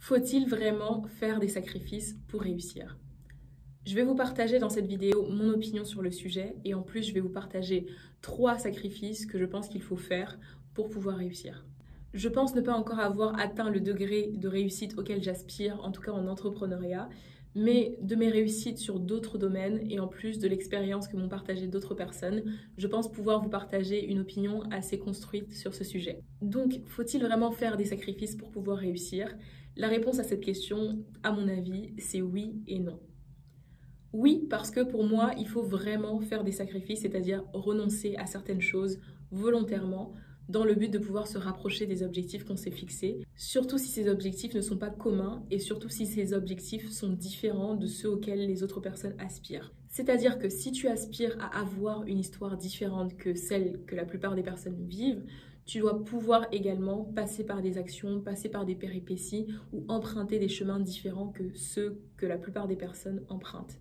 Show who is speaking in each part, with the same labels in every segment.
Speaker 1: Faut-il vraiment faire des sacrifices pour réussir? Je vais vous partager dans cette vidéo mon opinion sur le sujet et en plus je vais vous partager 3 sacrifices que je pense qu'il faut faire pour pouvoir réussir. Je pense ne pas encore avoir atteint le degré de réussite auquel j'aspire, en tout cas en entrepreneuriat, mais de mes réussites sur d'autres domaines et en plus de l'expérience que m'ont partagé d'autres personnes, je pense pouvoir vous partager une opinion assez construite sur ce sujet. Donc, faut-il vraiment faire des sacrifices pour pouvoir réussir? La réponse à cette question, à mon avis, c'est oui et non. Oui, parce que pour moi, il faut vraiment faire des sacrifices, c'est-à-dire renoncer à certaines choses volontairement dans le but de pouvoir se rapprocher des objectifs qu'on s'est fixés, surtout si ces objectifs ne sont pas communs et surtout si ces objectifs sont différents de ceux auxquels les autres personnes aspirent. C'est-à-dire que si tu aspires à avoir une histoire différente que celle que la plupart des personnes vivent, tu dois pouvoir également passer par des actions, passer par des péripéties ou emprunter des chemins différents que ceux que la plupart des personnes empruntent.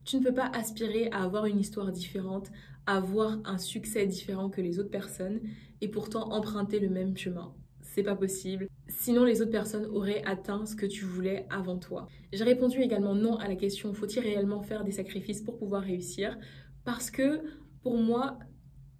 Speaker 1: Tu ne peux pas aspirer à avoir une histoire différente, à avoir un succès différent que les autres personnes et pourtant emprunter le même chemin. C'est pas possible. Sinon, les autres personnes auraient atteint ce que tu voulais avant toi. J'ai répondu également non à la question faut-il réellement faire des sacrifices pour pouvoir réussir? Parce que pour moi,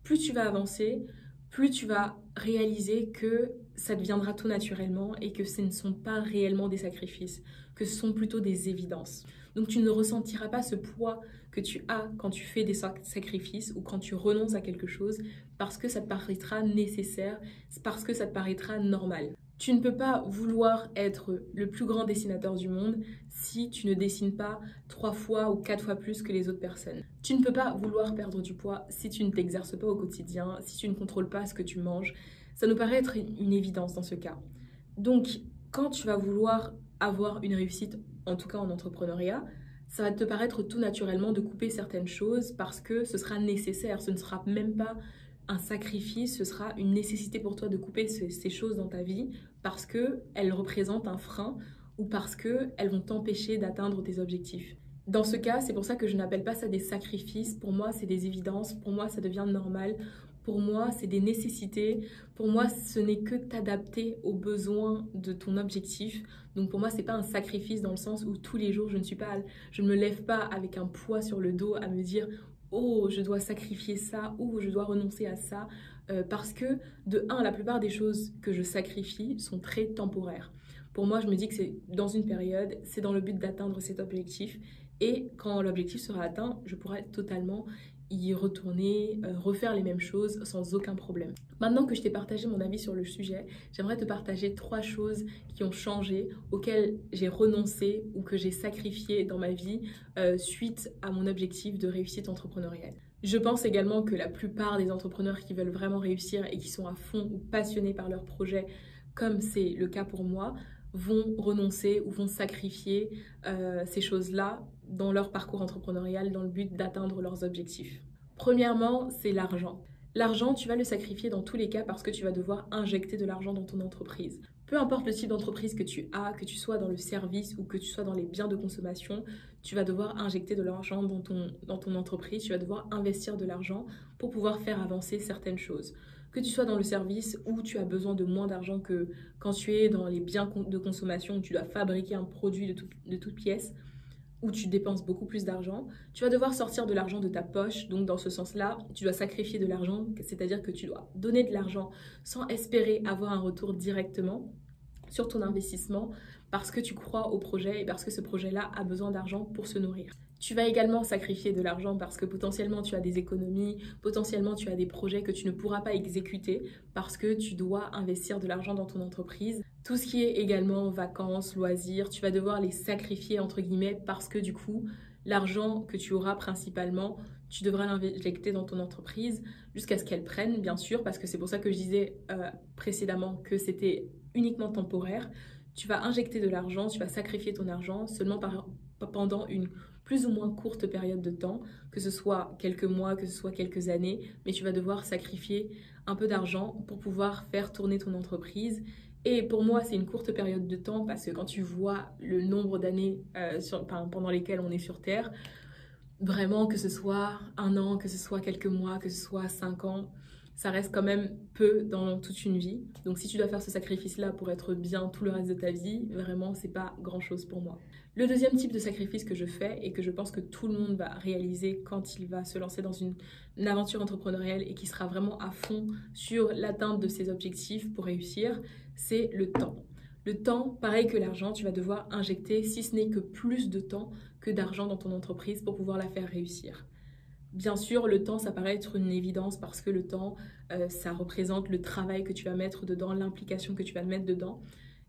Speaker 1: plus tu vas avancer, plus tu vas réaliser que ça deviendra tout naturellement et que ce ne sont pas réellement des sacrifices, que ce sont plutôt des évidences. Donc tu ne ressentiras pas ce poids que tu as quand tu fais des sacrifices ou quand tu renonces à quelque chose parce que ça te paraîtra nécessaire, parce que ça te paraîtra normal. Tu ne peux pas vouloir être le plus grand dessinateur du monde si tu ne dessines pas 3 fois ou 4 fois plus que les autres personnes. Tu ne peux pas vouloir perdre du poids si tu ne t'exerces pas au quotidien, si tu ne contrôles pas ce que tu manges. Ça nous paraît être une évidence dans ce cas. Donc, quand tu vas vouloir avoir une réussite, en tout cas en entrepreneuriat, ça va te paraître tout naturellement de couper certaines choses parce que ce sera nécessaire, ce ne sera même pas un sacrifice, ce sera une nécessité pour toi de couper ces choses dans ta vie parce qu'elles représentent un frein ou parce qu'elles vont t'empêcher d'atteindre tes objectifs. Dans ce cas, c'est pour ça que je n'appelle pas ça des sacrifices. Pour moi, c'est des évidences. Pour moi, ça devient normal. Pour moi, c'est des nécessités. Pour moi, ce n'est que t'adapter aux besoins de ton objectif. Donc pour moi, c'est pas un sacrifice dans le sens où tous les jours, je ne me lève pas avec un poids sur le dos à me dire oh, je dois sacrifier ça ou je dois renoncer à ça. Parce que, de un, la plupart des choses que je sacrifie sont très temporaires. Pour moi, je me dis que c'est dans une période, c'est dans le but d'atteindre cet objectif. Et quand l'objectif sera atteint, je pourrai totalement y retourner, refaire les mêmes choses sans aucun problème. Maintenant que je t'ai partagé mon avis sur le sujet, j'aimerais te partager 3 choses qui ont changé, auxquelles j'ai renoncé ou que j'ai sacrifié dans ma vie suite à mon objectif de réussite entrepreneuriale. Je pense également que la plupart des entrepreneurs qui veulent vraiment réussir et qui sont à fond ou passionnés par leur projet, comme c'est le cas pour moi, vont renoncer ou vont sacrifier ces choses-là dans leur parcours entrepreneurial dans le but d'atteindre leurs objectifs. Premièrement, c'est l'argent. L'argent, tu vas le sacrifier dans tous les cas parce que tu vas devoir injecter de l'argent dans ton entreprise. Peu importe le type d'entreprise que tu as, que tu sois dans le service ou que tu sois dans les biens de consommation, tu vas devoir injecter de l'argent dans ton entreprise, tu vas devoir investir de l'argent pour pouvoir faire avancer certaines choses. Que tu sois dans le service où tu as besoin de moins d'argent que quand tu es dans les biens de consommation où tu dois fabriquer un produit de toute pièce, où tu dépenses beaucoup plus d'argent, tu vas devoir sortir de l'argent de ta poche. Donc dans ce sens-là, tu dois sacrifier de l'argent, c'est-à-dire que tu dois donner de l'argent sans espérer avoir un retour directement sur ton investissement parce que tu crois au projet et parce que ce projet-là a besoin d'argent pour se nourrir. Tu vas également sacrifier de l'argent parce que potentiellement tu as des économies, potentiellement tu as des projets que tu ne pourras pas exécuter parce que tu dois investir de l'argent dans ton entreprise. Tout ce qui est également vacances, loisirs, tu vas devoir les sacrifier entre guillemets parce que du coup, l'argent que tu auras principalement, tu devras l'injecter dans ton entreprise jusqu'à ce qu'elle prenne, bien sûr, parce que c'est pour ça que je disais précédemment que c'était uniquement temporaire. Tu vas injecter de l'argent, tu vas sacrifier ton argent seulement pendant une plus ou moins courte période de temps, que ce soit quelques mois, que ce soit quelques années, mais tu vas devoir sacrifier un peu d'argent pour pouvoir faire tourner ton entreprise. Et pour moi, c'est une courte période de temps parce que quand tu vois le nombre d'années pendant lesquelles on est sur Terre, vraiment que ce soit 1 an, que ce soit quelques mois, que ce soit 5 ans, ça reste quand même peu dans toute une vie. Donc si tu dois faire ce sacrifice-là pour être bien tout le reste de ta vie, vraiment, c'est pas grand-chose pour moi. Le deuxième type de sacrifice que je fais et que je pense que tout le monde va réaliser quand il va se lancer dans une aventure entrepreneuriale et qui sera vraiment à fond sur l'atteinte de ses objectifs pour réussir, c'est le temps. Le temps, pareil que l'argent, tu vas devoir injecter, si ce n'est que plus de temps que d'argent dans ton entreprise pour pouvoir la faire réussir. Bien sûr, le temps, ça paraît être une évidence parce que le temps, ça représente le travail que tu vas mettre dedans, l'implication que tu vas mettre dedans.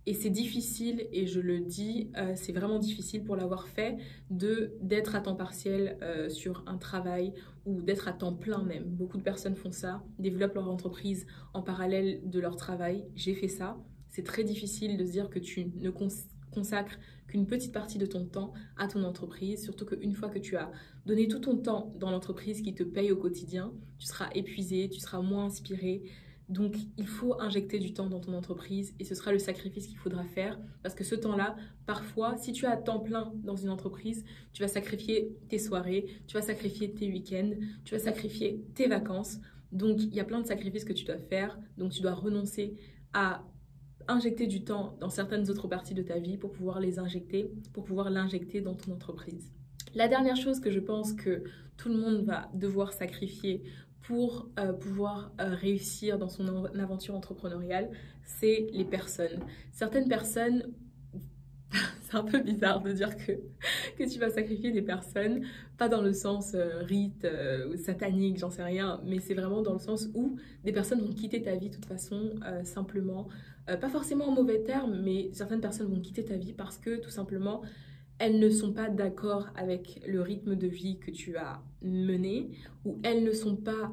Speaker 1: Et c'est difficile, et je le dis, c'est vraiment difficile pour l'avoir fait, d'être à temps partiel sur un travail ou d'être à temps plein même. Beaucoup de personnes font ça, développent leur entreprise en parallèle de leur travail. J'ai fait ça. C'est très difficile de se dire que tu ne consacres qu'une petite partie de ton temps à ton entreprise, surtout qu'une fois que tu as donné tout ton temps dans l'entreprise qui te paye au quotidien, tu seras épuisé, tu seras moins inspiré. Donc, il faut injecter du temps dans ton entreprise et ce sera le sacrifice qu'il faudra faire parce que ce temps-là, parfois, si tu as temps plein dans une entreprise, tu vas sacrifier tes soirées, tu vas sacrifier tes week-ends, tu vas sacrifier tes vacances. Donc, il y a plein de sacrifices que tu dois faire. Donc, tu dois renoncer à injecter du temps dans certaines autres parties de ta vie pour pouvoir l'injecter dans ton entreprise. La dernière chose que je pense que tout le monde va devoir sacrifier pour pouvoir réussir dans son aventure entrepreneuriale, c'est les personnes. Certaines personnes, c'est un peu bizarre de dire que tu vas sacrifier des personnes, pas dans le sens rite ou satanique, j'en sais rien, mais c'est vraiment dans le sens où des personnes vont quitter ta vie de toute façon, simplement, pas forcément en mauvais termes, mais certaines personnes vont quitter ta vie parce que tout simplement, elles ne sont pas d'accord avec le rythme de vie que tu as mené, ou elles ne sont pas,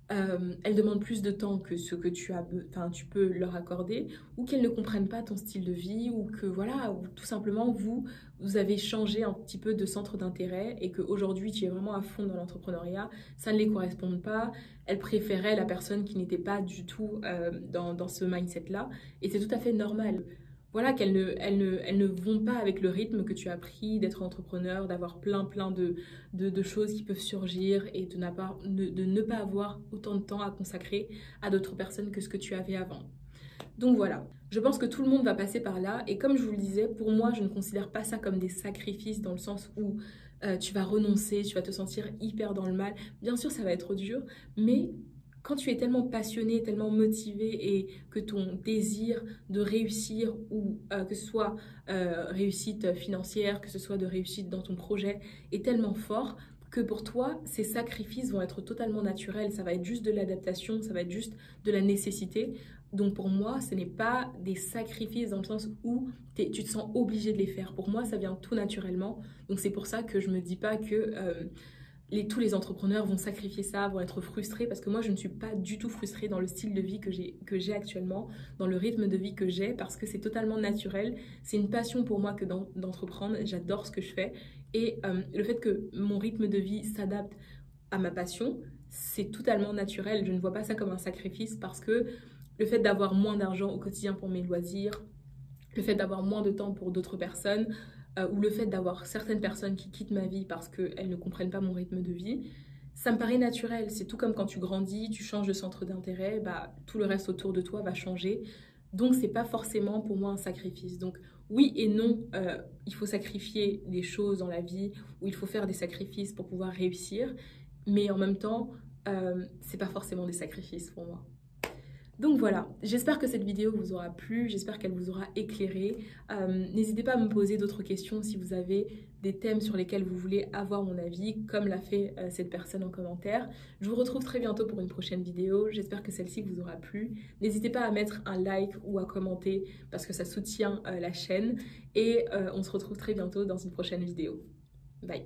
Speaker 1: elles demandent plus de temps que ce que tu peux leur accorder, ou qu'elles ne comprennent pas ton style de vie, ou que voilà, ou tout simplement vous avez changé un petit peu de centre d'intérêt et qu'aujourd'hui tu es vraiment à fond dans l'entrepreneuriat, ça ne les correspond pas, elles préféraient la personne qui n'était pas du tout dans ce mindset-là, et c'est tout à fait normal. Voilà, elles ne vont pas avec le rythme que tu as pris d'être entrepreneur, d'avoir plein de choses qui peuvent surgir et de ne pas avoir autant de temps à consacrer à d'autres personnes que ce que tu avais avant. Donc voilà, je pense que tout le monde va passer par là et comme je vous le disais, pour moi, je ne considère pas ça comme des sacrifices dans le sens où tu vas renoncer, tu vas te sentir hyper dans le mal. Bien sûr, ça va être dur, mais quand tu es tellement passionné, tellement motivé et que ton désir de réussir ou que ce soit réussite financière, que ce soit de réussite dans ton projet est tellement fort que pour toi, ces sacrifices vont être totalement naturels. Ça va être juste de l'adaptation, ça va être juste de la nécessité. Donc pour moi, ce n'est pas des sacrifices dans le sens où tu te sens obligé de les faire. Pour moi, ça vient tout naturellement. Donc c'est pour ça que je me dis pas que tous les entrepreneurs vont sacrifier ça, vont être frustrés, parce que moi, je ne suis pas du tout frustrée dans le style de vie que j'ai actuellement, dans le rythme de vie que j'ai, parce que c'est totalement naturel. C'est une passion pour moi que d'entreprendre. J'adore ce que je fais. Et le fait que mon rythme de vie s'adapte à ma passion, c'est totalement naturel. Je ne vois pas ça comme un sacrifice parce que le fait d'avoir moins d'argent au quotidien pour mes loisirs, le fait d'avoir moins de temps pour d'autres personnes, ou le fait d'avoir certaines personnes qui quittent ma vie parce qu'elles ne comprennent pas mon rythme de vie, ça me paraît naturel. C'est tout comme quand tu grandis, tu changes de centre d'intérêt, bah, tout le reste autour de toi va changer. Donc, c'est pas forcément pour moi un sacrifice. Donc, oui et non, il faut sacrifier des choses dans la vie, ou il faut faire des sacrifices pour pouvoir réussir, mais en même temps, c'est pas forcément des sacrifices pour moi. Donc voilà, j'espère que cette vidéo vous aura plu, j'espère qu'elle vous aura éclairé. N'hésitez pas à me poser d'autres questions si vous avez des thèmes sur lesquels vous voulez avoir mon avis, comme l'a fait cette personne en commentaire. Je vous retrouve très bientôt pour une prochaine vidéo, j'espère que celle-ci vous aura plu. N'hésitez pas à mettre un like ou à commenter parce que ça soutient la chaîne. Et on se retrouve très bientôt dans une prochaine vidéo. Bye!